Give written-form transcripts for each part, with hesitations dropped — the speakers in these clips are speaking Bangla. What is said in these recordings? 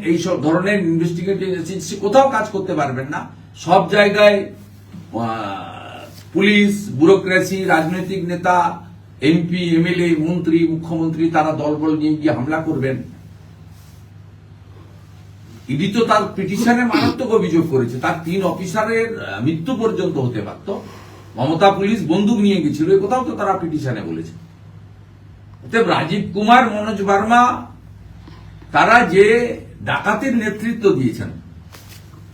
এইসব ধরনের ইনভেস্টিগেটিভ এজেন্সি কোথাও কাজ করতে পারবেন না। সব জায়গায় পুলিশ, ব্যুরোক্রেসি, রাজনৈতিক নেতা, এমপি, এমএলএ, মন্ত্রী, মুখ্যমন্ত্রী তারা দলবল নিয়ে গিয়ে হামলা করবেন। ইডি তো তার পিটিশনে মারাত্মক অভিযোগ করেছে, তার 3 অফিসারের মৃত্যু পর্যন্ত হতে পারত। মমতা পুলিশ বন্দুক নিয়ে গেছিল, এ কোথাও তো তারা পিটিশনে বলেছে। অতএব রাজীব কুমার, মনোজ বার্মা তারা যে ডাকাতির নেতৃত্ব দিয়েছেন,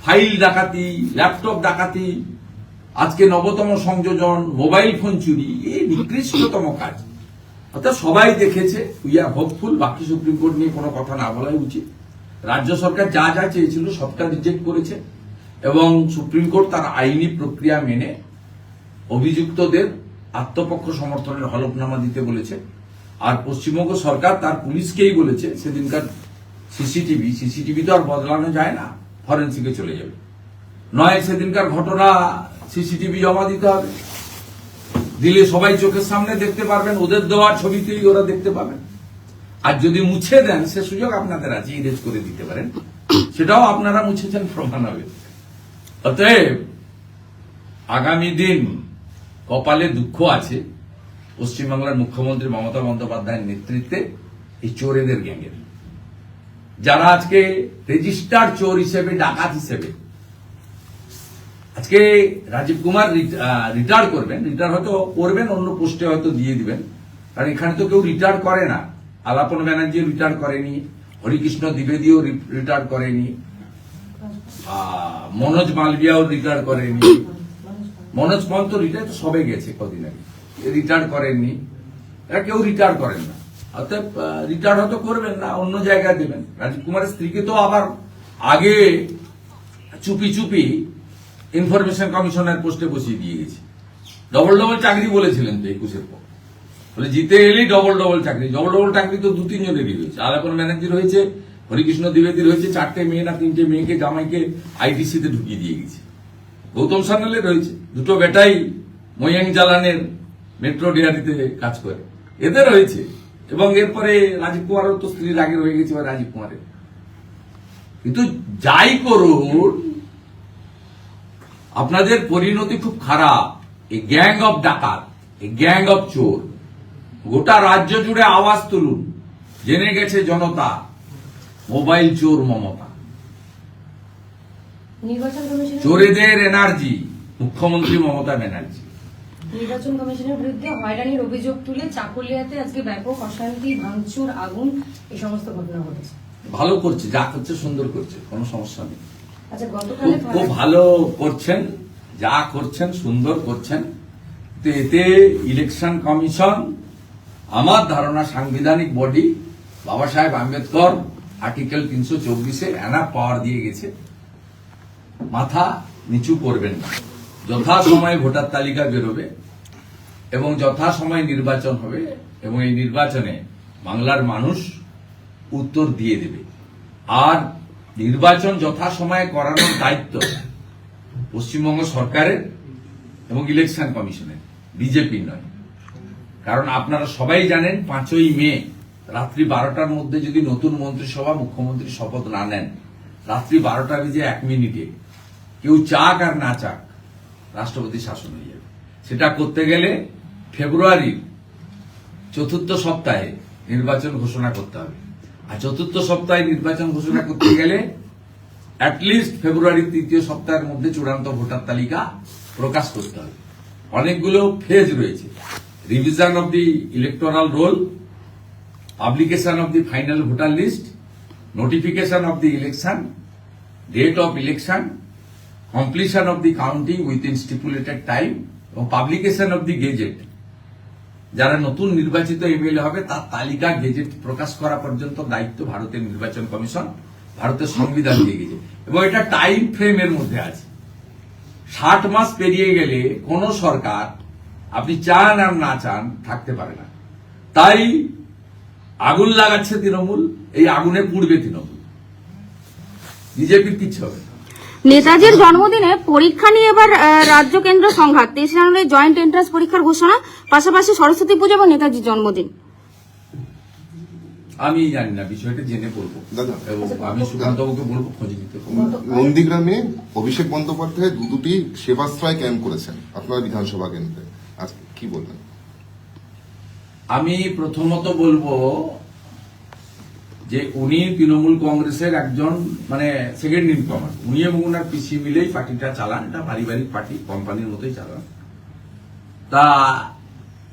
ফাইল ডাকাতি, ল্যাপটপ ডাকাতি, আজকে নবতম সংযোজন, মোবাইল ফোন চুরি, এই নিকৃষ্টতম কাজ। অর্থাৎ সবাই দেখেছে। উই আর হোপফুল, বাকি সুপ্রিম কোর্ট নিয়ে কোনো কথা না বলাই উচিত। রাজ্য সরকার যা যা চেয়েছিল সবটা রিজেক্ট করেছে এবং সুপ্রিম কোর্ট তার আইনি প্রক্রিয়া মেনে অভিযুক্তদের আত্মপক্ষ সমর্থনের হলফনামা দিতে বলেছে। আর পশ্চিমবঙ্গ সরকার তার পুলিশকেই বলেছে সেদিনকার সিসিটিভি তো আর বদলানো যায় না, ফরেন্সিকে চলে যাবে, নয় সেদিনকার ঘটনা সিসিটিভি জমা দিতে হবে, দিলে সবাই চোখের সামনে দেখতে পারবেন, ওদের দেওয়ার ছবিতেই ওরা দেখতে পাবেন। আর যদি মুছে দেন সে সুযোগ আপনাদের আছে, ইরেজ করে দিতে পারেন, সেটাও আপনারা মুছেছেন, প্রমাণ হবে। অতএব আগামী দিন কপালে দুঃখ আছে পশ্চিমবাংলার মুখ্যমন্ত্রী মমতা বন্দ্যোপাধ্যায়ের নেতৃত্বে এই চোরেদের গ্যাংয়ের, যারা আজকে রেজিস্টার্ড চোর হিসেবে, ডাকাত হিসেবে, আজকে রাজীব কুমার রিটায়ার করবেন, রিটায়ার হয়তো করবেন, অন্য পোস্টে হয়তো দিয়ে দিবেন, কারণ এখানে তো কেউ রিটায়ার করে না। আলাপন ব্যানার্জি রিটায়ার করেনি, হরিকৃষ্ণ দ্বিবেদীও রিটায়ার করেনি, মনোজ মালবিয়াও রিটায়ার করেনি, মনোজ পন্ত রিটায়ার তো সবে গেছে কদিন আগে, রিটায়ার করেননি, এরা কেউ রিটায়ার করেন না। অর্থাৎ রিটায়ার হয়তো করবেন না, অন্য জায়গায় দেবেন। রাজীব কুমারের স্ত্রীকে তো আবার আগে চুপি চুপি ইনফরমেশন কমিশনের পোস্টে বসিয়ে দিয়ে গেছে। ডবল ডবল চাকরি বলেছিলেন তো 21-এর পর, বলে জিতে এলেই ডবল ডবল চাকরি। ডবল ডবল চাকরি তো 2-3 জনেরই হয়েছে, আলাপন ব্যানার্জির হয়েছে, হরিকৃষ্ণ দ্বিবেদীর হয়েছে, 4টে মেয়ে না 3টে মেয়েকে জামাইকে আইটিসিতে ঢুকিয়ে দিয়ে গেছে। গৌতম সান্যালের রয়েছে, 2টো বেটাই ময়াং জালানের মেট্রো ডিআরিতে কাজ করে, এদের হয়েছে। এবং এরপরে রাজীব কুমারও তো স্ত্রীর আগে হয়ে গেছে রাজীব কুমারের। কিন্তু যাই করুন, আপনাদের পরিণতি খুব খারাপ। এই গ্যাং অফ ডাকাত, এই গ্যাং অফ চোর, গোটা রাজ্য জুড়ে আওয়াজ তুলুন, জেনে গেছে জনতা, মোবাইল চোর মমতা। চোরেদের এনার্জি মুখ্যমন্ত্রী মমতা ব্যানার্জি। নির্বাচন কমিশনের বিরুদ্ধে হয়রানির অভিযোগ তুলে চাকুলিয়াতে আজকে ব্যাপক অশান্তি, ভাঙচুর, আগুন, এই সমস্ত ঘটনা ঘটেছে। ভালো করছে, যা করছে সুন্দর করছে, কোনো সমস্যা নেই। আচ্ছা, গতকাল খুব ভালো করছেন, যা করছেন সুন্দর করছেন। এতে ইলেকশন কমিশন, আমার ধারণা সাংবিধানিক বডি, বাবা সাহেব আম্বেদকর আর্টিকেল 324-এ এনাফ পাওয়ার দিয়ে গেছে, মাথা নিচু করবেন না। যথাসময়ে ভোটার তালিকা বেরোবে এবং যথাসময়ে নির্বাচন হবে এবং এই নির্বাচনে বাংলার মানুষ উত্তর দিয়ে দেবে। আর নির্বাচন যথাসময়ে করানোর দায়িত্ব পশ্চিমবঙ্গ সরকারের এবং ইলেকশন কমিশনের, বিজেপি নয়। কারণ আপনারা সবাই জানেন 5ই মে রাত্রি 12টার মধ্যে যদি নতুন মন্ত্রিসভা, মুখ্যমন্ত্রী শপথ না নেন, রাত্রি 12টা বেজে 1 মিনিটে কেউ চাক আর না চাক রাষ্ট্রপতি শাসন হয়ে যাবে। সেটা করতে গেলে ফেব্রুয়ারির 4র্থ সপ্তাহে নির্বাচন ঘোষণা করতে হবে। আর 4র্থ সপ্তাহে নির্বাচন ঘোষণা করতে গেলে অ্যাটলিস্ট ফেব্রুয়ারির 3য় সপ্তাহের মধ্যে চূড়ান্ত ভোটার তালিকা প্রকাশ করতে হবে। অনেকগুলো ফেজ রয়েছে, revision of the electoral roll, publication of the final voter list, notification of the election, date of election, completion of the counting within stipulated time এবং পাবলিকেশন অব দি গেজেট। যারা নতুন নির্বাচিত এমএলএ হবে তার তালিকা গেজেট প্রকাশ করা পর্যন্ত দায়িত্ব ভারতের নির্বাচন কমিশন, ভারতের সংবিধান দিয়ে গেছে এবং এটা টাইম ফ্রেমের মধ্যে আছে। 60 মাস পেরিয়ে গেলে কোন সরকার, আপনি চান আর না চান, থাকতে পারে না। তাই আগুন লাগাচ্ছে তৃণমূল, এই আগুনে পুড়বে তৃণমূল, বিজেপির কিচ্ছু হবে না। নেতাজির জন্মদিনে পরীক্ষা নিয়ে এবার রাজ্য কেন্দ্র সংঘাত, 23 জানুয়ারি জয়েন্ট এন্ট্রান্স পরীক্ষার ঘোষণা, পাশাপাশি সরস্বতী পুজো এবং নেতাজির জন্মদিন। আমি জানি না, বিষয়টা জেনে বলবো দাদা। এবং আমি সুকান্তবাবুকে বলবো খোঁজ নিতে। নন্দীগ্রামে অভিষেক বন্দ্যোপাধ্যায় দুটি সেবাশ্রয় ক্যাম্প করেছেন আপনার বিধানসভা কেন্দ্রে, আজকে কি বলবেন? আমি প্রথমত বলবো যে উনি তৃণমূল কংগ্রেসের একজন মানে সেকেন্ড ইন কমান্ড, উনি এবং ওনার পিসি মিলেই পার্টিটা চালান, এটা পারিবারিক পার্টি, কোম্পানির মতোই চালান। তা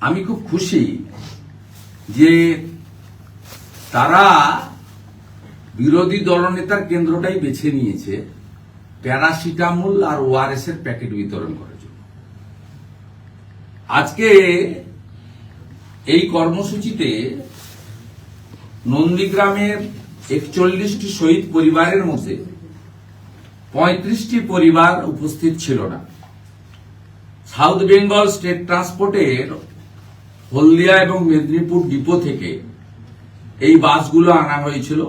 আমি খুব খুশি যে তারা বিরোধী দলনেতার কেন্দ্রটাই বেছে নিয়েছে প্যারাসিটামল আর ওআরএস এর প্যাকেট বিতরণ করার জন্য। আজকে এই কর্মসূচিতে নন্দীগ্রামের 41টি শহীদ পরিবারের মধ্যে 35টি পরিবার উপস্থিত ছিল না। সাউথ বেঙ্গল স্টেট ট্রান্সপোর্টের হলদিয়া এবং মেদিনীপুর ডিপো থেকে এই বাসগুলো আনা হয়েছিল।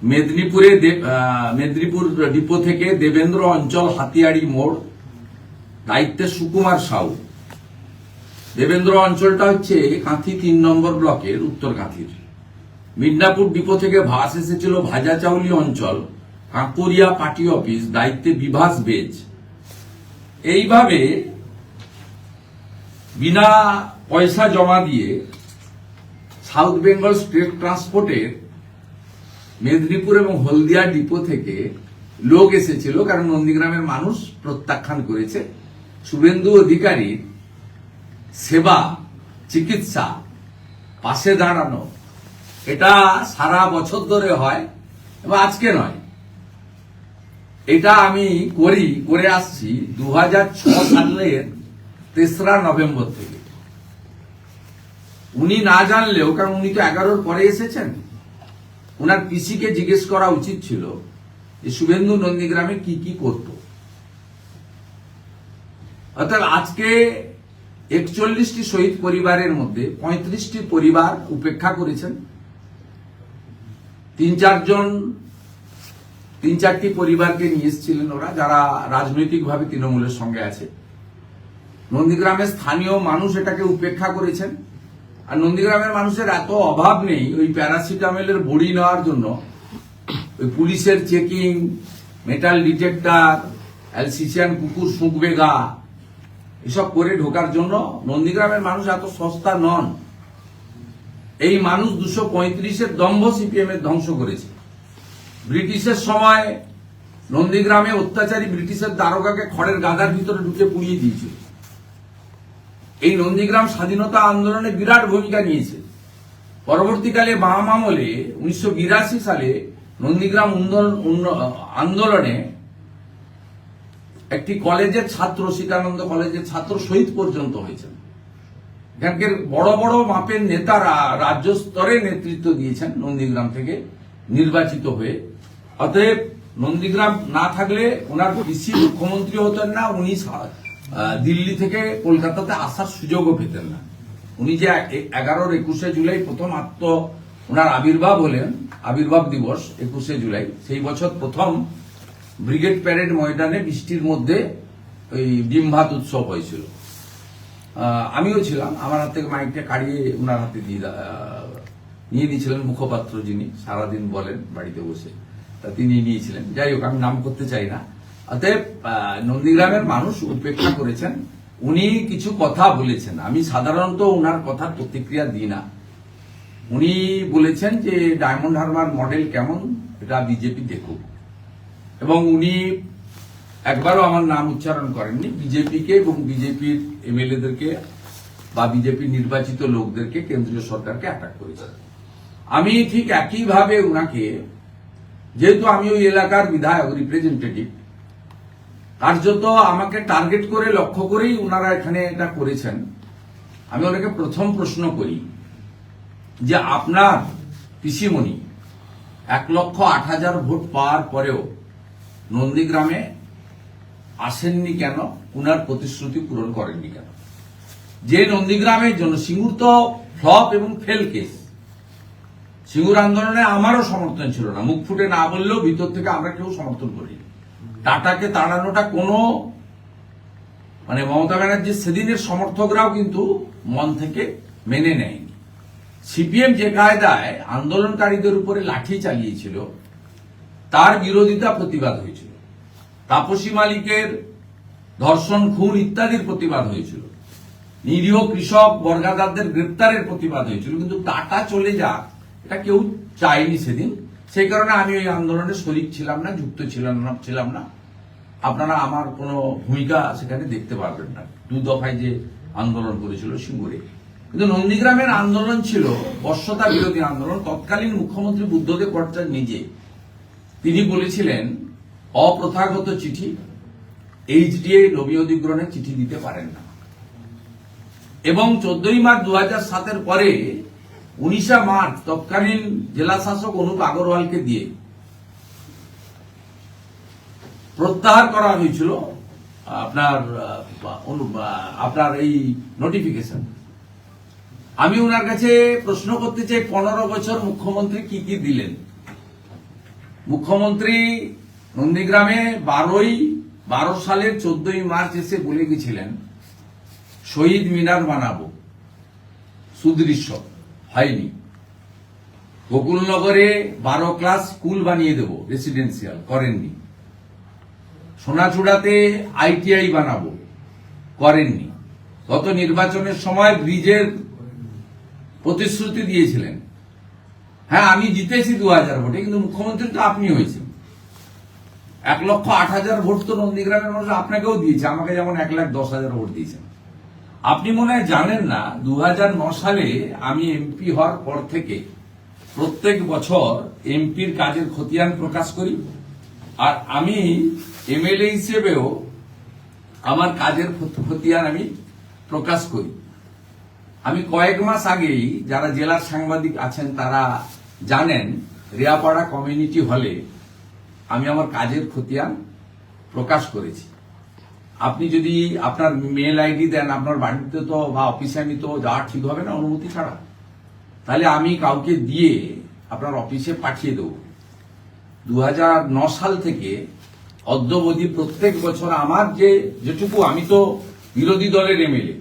মেদিনীপুর ডিপো থেকে দেবেন্দ্র অঞ্চল হাতিয়াড়ি মোড়, দায়িত্বে সুকুমার সাউ। দেবেন্দ্র অঞ্চলটা হচ্ছে কাঁথি 3 নম্বর ব্লকের উত্তর কাঁথির। মিদনাপুর ডিপো থেকে বাস এসেছিল ভাজাচাউলি অঞ্চল, কাঁকুরিয়া পার্টি অফিস, দায়িত্বে বিভাস বেজ। এইভাবে বিনা পয়সা জমা দিয়ে সাউথ বেঙ্গল স্টেট ট্রান্সপোর্টের মেদিনীপুর এবং হলদিয়া ডিপো থেকে লোক এসেছিল, কারণ নন্দীগ্রামের মানুষ প্রত্যাখ্যান করেছে শুভেন্দু অধিকারীর সেবা, চিকিৎসা, পাশে দাঁড়ানো। এটা সারা বছর ধরে হয় এবং আজকে নয়, এটা আমি করে আসছি 2006 সালের 3রা নভেম্বর থেকে। উনি না জানলেও, কারণ উনি তো 11-র পরে এসেছেন, ওনার পিসিকে জিজ্ঞেস করা উচিত ছিল যে শুভেন্দু নন্দীগ্রামে কি কি করত। অর্থাৎ আজকে 41টি শহীদ পরিবারের মধ্যে 35টি পরিবার উপেক্ষা করেছেন। 3-4টি পরিবারকে নিয়ে এসেছিলেন ওরা, যারা রাজনৈতিকভাবে তৃণমূলের সঙ্গে আছে। নন্দীগ্রামের স্থানীয় মানুষ এটাকে উপেক্ষা করেছেন। আর নন্দীগ্রামের মানুষের এত অভাব নেই ওই প্যারাসিটামলের বড়ি নেওয়ার জন্য ওই পুলিশের চেকিং, মেটাল ডিটেক্টর, অ্যালসিসিয়ান কুকুর শুঁকবে গা, এসব করে ঢোকার জন্য। নন্দীগ্রামের মানুষ এত সস্তা নন। এই মানুষ 235-এর দম্ভ সিপিএম এর ধ্বংস করেছে। ব্রিটিশের সময় নন্দীগ্রামে অত্যাচারী ব্রিটিশের দারোগাকে খড়ের গাদার ভিতরে ঢুকে পুড়িয়ে দিয়েছিল। এই নন্দীগ্রাম স্বাধীনতা আন্দোলনে বিরাট ভূমিকা নিয়েছে। পরবর্তীকালে বাম আমলে 1982 সালে নন্দীগ্রাম আন্দোলনে একটি কলেজের ছাত্র, সীতানন্দ কলেজের ছাত্র শহীদ পর্যন্ত হয়েছেন। এখানকার বড় বড় মাপের নেতারা রাজ্য স্তরে নেতৃত্ব দিয়েছেন নন্দীগ্রাম থেকে নির্বাচিত হয়ে। অতএব নন্দীগ্রাম না থাকলে ওনার পিসি মুখ্যমন্ত্রী হতেন না, উনি দিল্লি থেকে কলকাতাতে আসার সুযোগও পেতেন না। উনি যে 11-21 জুলাই প্রথম ওনার আবির্ভাব হলেন, আবির্ভাব দিবস 21 জুলাই, সেই বছর প্রথম ব্রিগেড প্যারেড ময়দানে বৃষ্টির মধ্যে ওই ডিম ভাত উৎসব হয়েছিল। আমিও ছিলাম, আমার হাত থেকে মাইকটা কাড়িয়ে ওনার হাতে নিয়ে নিয়েছিলেন মুখপাত্র, যিনি সারাদিন বলেন বাড়িতে বসে, তা তিনি নিয়েছিলেন। যাই হোক, আমি নাম করতে চাই না। অতএব নন্দীগ্রামের মানুষ উপেক্ষা করেছেন। উনি কিছু কথা বলেছেন, আমি সাধারণত ওনার কথার প্রতিক্রিয়া দিই না। উনি বলেছেন যে ডায়মন্ড হারবার মডেল কেমন এটা বিজেপি দেখুক, এবং উনি একবারও আমার নাম উচ্চারণ করেননি। বিজেপিকে এবং বিজেপির এমএলএদেরকে বা বিজেপি নির্বাচিত লোকদেরকে, কেন্দ্রীয় সরকারকে অ্যাটাক করেছেন। আমি ঠিক একইভাবে উনাকে, যেহেতু আমি ওই এলাকার বিধায়ক, রিপ্রেজেন্টেটিভ, কার্যত আমাকে টার্গেট করে লক্ষ্য করেই ওনারা এখানে এটা করেছেন। আমি ওনাকে প্রথম প্রশ্ন করি যে আপনার পিসিমণি 1,08,000 ভোট পাওয়ার পরেও নন্দীগ্রামে আসেননি কেন, উনার প্রতিশ্রুতি পূরণ করেননি কেন? যে নন্দীগ্রামের জন্য, সিঙ্গুর তো ফ্লপ এবং ফেল কেস, সিঙ্গুর আন্দোলনে আমারও সমর্থন ছিল না, মুখ ফুটে না বললেও ভিতর থেকে আমরা কেউ সমর্থন করি। টাটাকে তাড়ানোটা কোনো মমতা ব্যানার্জির সেদিনের সমর্থকরাও কিন্তু মন থেকে মেনে নেয়নি। সিপিএম যে কায়দায় আন্দোলনকারীদের উপরে লাঠি চালিয়েছিল তার বিরোধিতা প্রতিবাদ হয়েছিল, তাপসী মালিকের ধর্ষণ, খুন ইত্যাদির প্রতিবাদ হয়েছিল, নিরীহ কৃষক বর্গাদারদের গ্রেপ্তারের প্রতিবাদ হয়েছিল। কিন্তু টাকা চলে যাক এটা কেউ চায়নি সেদিন। সেই কারণে আমি ওই আন্দোলনে শরিক ছিলাম না, যুক্ত ছিলাম না। আপনারা আমার কোনো ভূমিকা সেখানে দেখতে পারবেন না। 2 দফায় যে আন্দোলন করেছিল সিঙ্গুরে, কিন্তু নন্দীগ্রামের আন্দোলন ছিল বর্ষতা বিরোধী আন্দোলন। তৎকালীন মুখ্যমন্ত্রী বুদ্ধদেব ভট্টাচার্য নিজে তিনি বলেছিলেন অপ্রথাগত চিঠি, এইচডিএ নবী অধিগ্রহণের চিঠি দিতে পারেন না। এবং 14ই মার্চ 2007-এর পরে 19 মার্চ তৎকালীন জেলা শাসক অনুপ আগরওয়ালকে দিয়ে প্রত্যাহার করা হয়েছিল আপনার এই নোটিফিকেশন। আমি ওনার কাছে প্রশ্ন করতে চাই, 15 বছর মুখ্যমন্ত্রী কি কি দিলেন? মুখ্যমন্ত্রী নন্দীগ্রামে 12 সালের 14ই মার্চ এসে বলে গেছিলেন শহীদ মিনার বানাবো, সুদৃশ্য হয়নি। গোকুলনগরে 12 ক্লাস স্কুল বানিয়ে দেব, রেসিডেন্সিয়াল, করেননি। সোনাচূড়াতে আইটিআই বানাবো, করেননি। গত নির্বাচনের সময় ব্রিজের প্রতিশ্রুতি দিয়েছিলেন। হ্যাঁ, আমি জিতেছি 2000 ভোটে, কিন্তু মুখ্যমন্ত্রী তো আপনি হয়েছেন। 1,08,000 ভোট তো নন্দীগ্রামের মানুষ আপনাকেও দিয়েছে, আমাকে যেমন 1,10,000 ভোট দিয়েছেন। আপনি মনে হয় জানেন না, 2009 সালে আমি এমপি হওয়ার পর থেকে প্রত্যেক বছর এমপির কাজের খতিয়ান প্রকাশ করি, আর আমি এমএলএ হিসেবেও আমার কাজের খতিয়ান আমি প্রকাশ করি। আমি কয়েক মাস আগেই, যারা জেলার সাংবাদিক আছেন তারা জানেন, রিয়াপাড়া কমিউনিটি হলে আমি আমার কাজের খতিয়ান প্রকাশ করেছি। আপনি যদি আপনার মেল আইডি দেন, আপনার বাড়িতে তো বা অফিসে আমি তো যাওয়া ঠিক হবে না অনুমতি ছাড়া, তাহলে আমি কাউকে দিয়ে আপনার অফিসে পাঠিয়ে দেব। 2009 সাল থেকে অদ্যবধি প্রত্যেক বছর আমার যেটুকু, আমি তো বিরোধী দলের এমএলএ,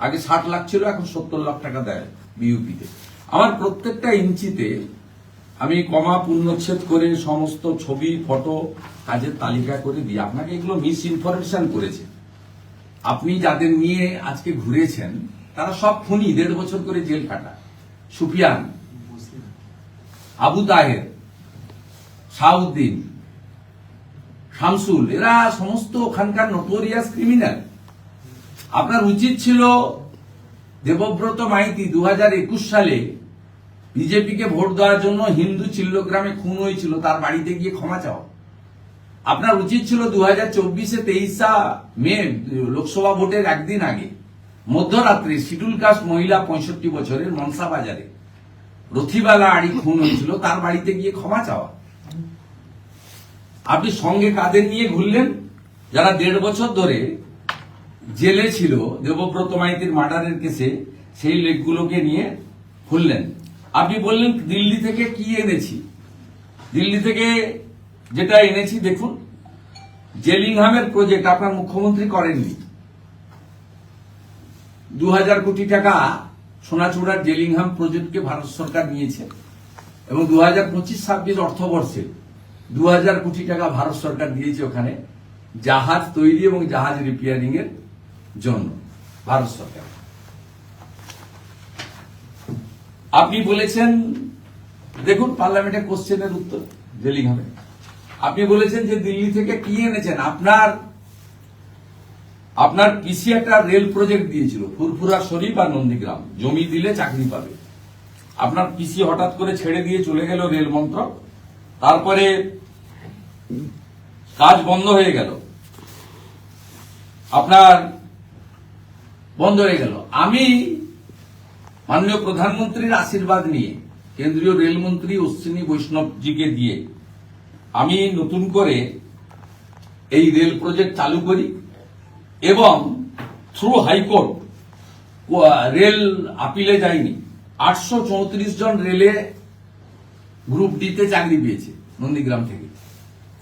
আগে 60 লাখ ছিল, এখন 70 লাখ টাকা দেয় বিইউপিতে। আমার প্রত্যেকটা ইঞ্চিতে আমি কমা পূর্ণচ্ছেদ করে সমস্ত ছবি, ফটো, কাজের তালিকা করে দিই। আপনাকে এগুলো মিস ইনফরমেশন করেছে। আপনি যাদের নিয়ে আজকে ঘুরেছেন তারা সব খুনি, 1.5 বছর করে জেল কাটা। সুফিয়ান, আবু তাহের, শাহউদ্দিন, শামসুল, এরা সমস্ত ওখানকার নোটোরিয়াস ক্রিমিনাল। আপনার উচিত ছিল দেবব্রত মাইতি 2021 সালে বিজেপিকে ভোট দেওয়ার জন্য হিন্দু চিল্লগ্রামে খুন হয়েছিল, তার বাড়িতে গিয়ে ক্ষমা চাও। আপনার উচিত ছিল 2024-এ 23 মে লোকসভা ভোটের একদিন আগে মধ্যরাত্রে শিডিউল কাস্ট মহিলা 65 বছরের মনসা বাজারে রথিবালা আড়ি খুন হয়েছিল, তার বাড়িতে গিয়ে ক্ষমা চাওয়া। আপনি সঙ্গে কাদের নিয়ে ঘুরলেন? যারা 1.5 বছর ধরে জেলে ছিল দেবব্রত মাইতির মার্ডারের কেসে, সেই লোকগুলোকে নিয়ে ঘুরলেন। আপনি বললেন দিল্লি থেকে কি এনেছি। দিল্লি থেকে যেটা এনেছি দেখুন, জেলিংহামের প্রজেক্ট আপনার মুখ্যমন্ত্রী করেননি। 2000 কোটি টাকা সোনাচূড়ার জেলিংহাম প্রজেক্টকে ভারত সরকার নিয়েছে, এবং 2025-26 অর্থবর্ষে 2000 কোটি টাকা ভারত সরকার দিয়েছে ওখানে জাহাজ তৈরি এবং জাহাজ রিপেয়ারিং এর জন্য ভারত সরকার। আপনি বলেছেন, দেখুন পার্লামেন্টে কোশ্চেনের উত্তর জেলিংহামে, আপনি বলেছেন যে দিল্লি থেকে কি এনেছেন। আপনার পিসি একটা রেল প্রজেক্ট দিয়েছিল ফুরফুরা শরীফ আর নন্দীগ্রাম, জমি দিলে চাকরি পাবে। আপনার পিসি হঠাৎ করে ছেড়ে দিয়ে চলে গেল রেল মন্ত্রক, তারপরে কাজ বন্ধ হয়ে গেল, আপনার বন্ধ হয়ে গেল। আমি মাননীয় প্রধানমন্ত্রীর আশীর্বাদ নিয়ে কেন্দ্রীয় রেলমন্ত্রী অশ্বিনী বৈষ্ণবজিকে দিয়ে আমি নতুন করে এই রেল প্রজেক্ট চালু করি, এবং থ্রু হাইকোর্ট রেল আপিলে যায়নি। 834 জন রেলে গ্রুপ ডিতে চাকরি পেয়েছে নন্দীগ্রাম থেকে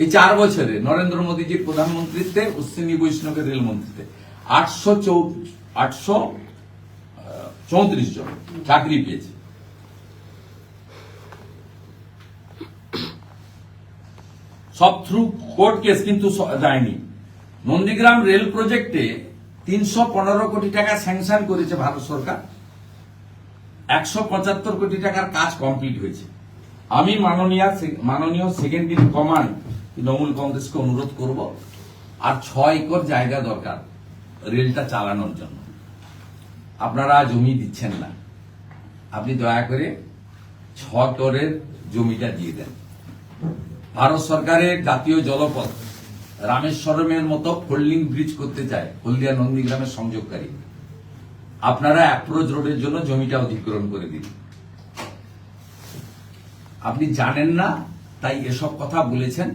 এই 4 বছরে নরেন্দ্র মোদীজির প্রধানমন্ত্রীত্বে, অশ্বিনী বৈষ্ণবের রেলমন্ত্রীতে 834 জন চাকরি পেয়েছে। সব থ্রু কোর্ট কেস, কিন্তু যায়নি। নন্দীগ্রাম রেল প্রজেক্টে 315 কোটি টাকা স্যাংশন করেছে ভারত সরকার, 175 কোটি টাকার কাজ কমপ্লিট হয়েছে। আমি মাননীয় সেকেন্ড ইন কমান্ড তৃণমূল কংগ্রেসকে অনুরোধ করব, আর 6 একর জায়গা দরকার রেলটা চালানোর জন্য। আপনারা জমি দিচ্ছেন না, আপনি দয়া করে 6 একরের জমিটা দিয়ে দেন। ভারত সরকারের জাতীয় জলপথ রামেশ্বরমের মতো ফোল্ডিং ব্রিজ করতে চায়, হলদিয়া নন্দীগ্রামের সংযোগকারী। আপনারা অ্যাপ্রোচ রোডের জন্য জমিটা অধিগ্রহণ করে দিন। আপনি জানেন না তাই এসব কথা বলেছেন।